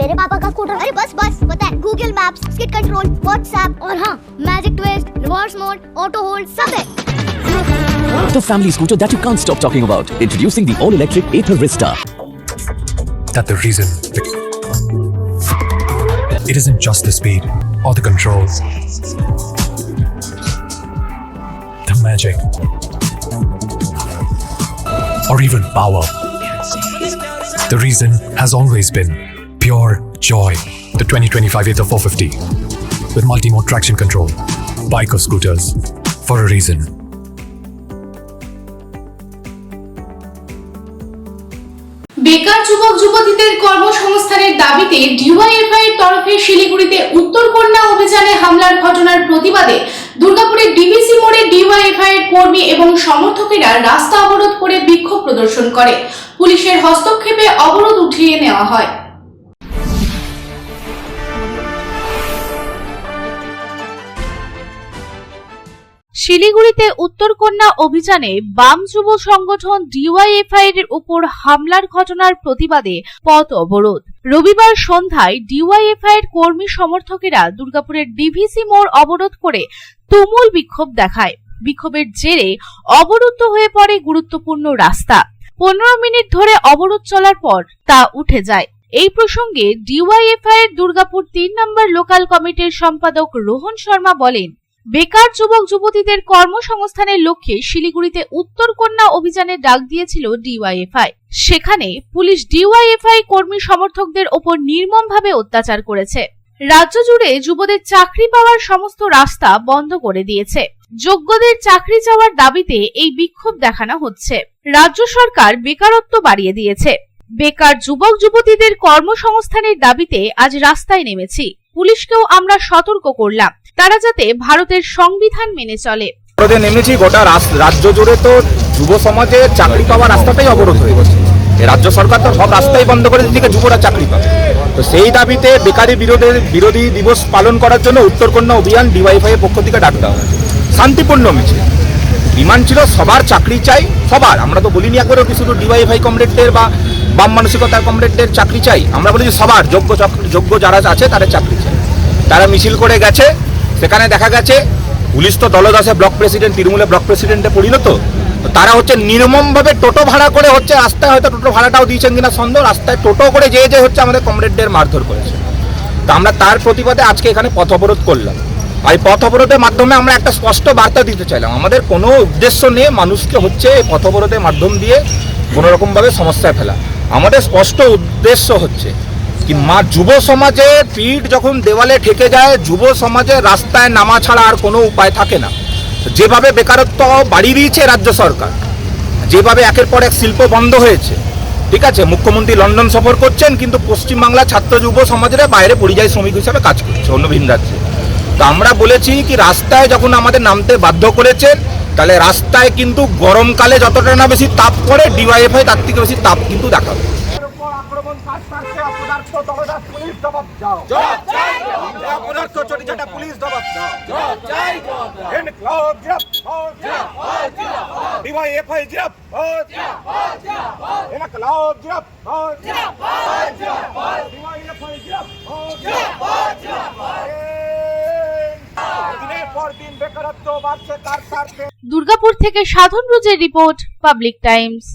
मेरे पापा का स्कूटर। अरे बस बस, पता है Google maps, skid control, WhatsApp और हाँ magic twist, reverse mode, auto hold सब है। The family scooter that you can't stop talking about. Introducing the all-electric Ather Vista. That the reason it isn't just the speed or the controls, the magic, or even power. The reason has always been pure joy. The 2025 Ather 450 with multi-mode traction control, bike or scooters for a reason. বেকার যুবক যুবতীদের কর্মসংস্থানের দাবিতে DYFI এর তরফে শিলিগুড়িতে উত্তরকন্যা অভিযানে হামলার ঘটনার প্রতিবাদে দুর্গাপুরের ডিভিসি মোড়ে ডিওয়াইএফআই এর কর্মী এবং সমর্থকেরা রাস্তা অবরোধ করে বিক্ষোভ প্রদর্শন করে। পুলিশের হস্তক্ষেপে অবরোধ উঠিয়ে নেওয়া হয়। শিলিগুড়িতে উত্তরকন্যা অভিযানে বাম যুব সংগঠন ডিওয়াইএফআই এর উপর হামলার ঘটনার প্রতিবাদে পথ অবরোধ। রবিবার সন্ধ্যায় ডিওয়াইএফআই এর কর্মী সমর্থকেরা দুর্গাপুরের ডিভিসি মোড় অবরোধ করে তুমুল বিক্ষোভ দেখায়। বিক্ষোভের জেরে অবরুদ্ধ হয়ে পড়ে গুরুত্বপূর্ণ রাস্তা। 15 মিনিট ধরে অবরোধ চলার পর তা উঠে যায়। এই প্রসঙ্গে ডিওয়াইএফআই এর দুর্গাপুর 3 নম্বর লোকাল কমিটির সম্পাদক রোহন শর্মা বলেন, বেকার যুবক যুবতীদের কর্মসংস্থানের লক্ষ্যে শিলিগুড়িতে উত্তরকন্যা অভিযানে ডাক দিয়েছিল ডিওয়াইএফআই। সেখানে পুলিশ ডিওয়াইএফআই কর্মী সমর্থকদের ওপর নির্মমভাবে অত্যাচার করেছে। রাজ্য জুড়ে যুবদের চাকরি পাওয়ার সমস্ত রাস্তা বন্ধ করে দিয়েছে। যোগ্যদের চাকরি চাওয়ার দাবিতে এই বিক্ষোভ দেখানো হচ্ছে। রাজ্য সরকার বেকারত্ব বাড়িয়ে দিয়েছে। বেকার যুবক যুবতীদের কর্মসংস্থানের দাবিতে আজ রাস্তায় নেমেছি। পুলিশকেও আমরা সতর্ক করলাম তারা যাতে ভারতের সংবিধান মেনে চলে। নেমেছি গোটা রাজ্য জুড়ে তো যুব সমাজে চাকরি পাওয়ার রাস্তাটাই অবরোধ হয়ে গেছে। রাজ্য সরকার তো সব রাস্তাই বন্ধ করে দিকে যুবরা চাকরি পাবে। তো সেই দাবিতে বেকারি বিরোধী দিবস পালন করার জন্য উত্তরকন্যা অভিযান ডিওয়াইএফআই এর পক্ষ থেকে ডাক দেওয়া হয়েছে। শান্তিপূর্ণ মিছিল। ডিমান্ড ছিল সবার চাকরি চাই, সবার। আমরা তো বলিনি একবারও কি শুধু ডিওয়াইএফআই কমরেডদের বা বাম মানসিকতার কমরেডদের চাকরি চাই, আমরা বলি সবার যোগ্য যারা আছে তাদের চাকরি চাই। তারা মিছিল করে গেছে। সেখানে দেখা গেছে পুলিশ তো দলদাসে ব্লক প্রেসিডেন্ট, তৃণমূলে ব্লক প্রেসিডেন্টে পরিণত। তারা হচ্ছে নির্মমভাবে টোটো ভাড়া করে হচ্ছে রাস্তায়, হয়তো টোটো ভাড়াটাও দিয়েছেন কিনা সন্দেহ, রাস্তায় টোটো করে যে হচ্ছে আমাদের কমরেডদের মারধর করেছে। তো আমরা তার প্রতিবাদে আজকে এখানে পথ অবরোধ করলাম। আর এই পথ অবরোধের মাধ্যমে আমরা একটা স্পষ্ট বার্তা দিতে চাইলাম, আমাদের কোনো উদ্দেশ্য নেই মানুষকে হচ্ছে এই পথ অবরোধের মাধ্যম দিয়ে কোনো রকমভাবে সমস্যায় ফেলা। আমাদের স্পষ্ট উদ্দেশ্য হচ্ছে কি যুব সমাজে পিঠ যখন দেওয়ালে ঠেকে যায়, যুব সমাজের রাস্তায় নামা ছাড়া আর কোনো উপায় থাকে না। যেভাবে বেকারত্ব বাড়িয়ে দিয়েছে রাজ্য সরকার, যেভাবে একের পর এক শিল্প বন্ধ হয়েছে, ঠিক আছে, মুখ্যমন্ত্রী লন্ডন সফর করছেন কিন্তু পশ্চিমবাংলা ছাত্র যুব সমাজের বাইরে পরিযায়ী শ্রমিক হিসাবে কাজ করছে অন্য ভিন রাজ্যে। তো আমরা বলেছি কি রাস্তায় যখন আমাদের নামতে বাধ্য করেছেন, তাহলে রাস্তায় কিন্তু গরমকালে যতটা না বেশি তাপ পড়ে, ডিওয়াইএফআই তার থেকে বেশি তাপ কিন্তু দেখাবে। দুর্গাপুর থেকে সাধন রোজের রিপোর্ট, পাবলিক টাইমস।